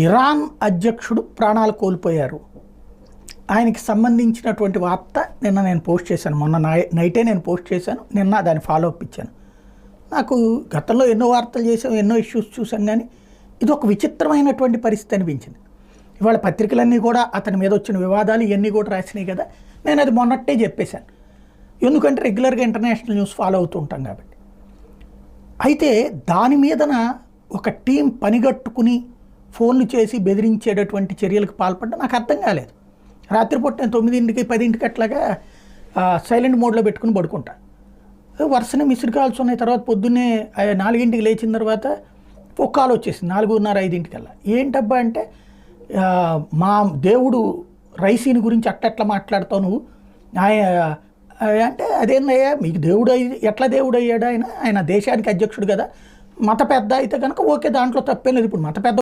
Iran అధ్యక్షుడు ప్రాణాలు కోల్పోయారు. ఆయనకి సంబంధించినటువంటి వార్త నిన్న నేను పోస్ట్ చేశాను. మొన్న నైటే నేను పోస్ట్ చేశాను. నిన్న దాన్ని ఫాలో అప్ ఇచ్చాను. నాకు గతంలో ఎన్నో వార్తలు చేసాం, ఎన్నో ఇష్యూస్ చూసాం, కానీ ఇది ఒక విచిత్రమైనటువంటి పరిస్థితి అనిపించింది. ఇవాళ పత్రికలన్నీ కూడా అతని మీద వచ్చిన వివాదాలు ఇవన్నీ కూడా రాసినాయి కదా. నేను అది మొన్నట్టే చెప్పేశాను. ఎందుకంటే రెగ్యులర్గా ఇంటర్నేషనల్ న్యూస్ ఫాలో అవుతూ ఉంటాం కాబట్టి. అయితే దాని మీదన ఒక టీం పనిగట్టుకుని ఫోన్లు చేసి బెదిరించేటటువంటి చర్యలకు పాల్పడ్డా నాకు అర్థం కాలేదు. రాత్రిపూట నేను 9ంటికి 10ంటికి అట్లాగా సైలెంట్ మోడ్లో పెట్టుకుని పడుకుంటా. వరుసనే మిస్డ్ కాల్స్ ఉన్నాయి. తర్వాత పొద్దున్నే 4ంటికి లేచిన తర్వాత ఒక కాల్ వచ్చేసింది 4:30, 5ంటికల్లా. ఏంటబ్బా అంటే, మా దేవుడు రైసీని గురించి అట్లా మాట్లాడతావు నువ్వు అంటే, అదేందయ్యా మీకు దేవుడు ఎట్లా దేవుడు అయ్యాడు? ఆయన దేశానికి అధ్యక్షుడు కదా, మత పెద్ద అయితే కనుక ఓకే, దాంట్లో తప్పేం లేదు. ఇప్పుడు మత పెద్ద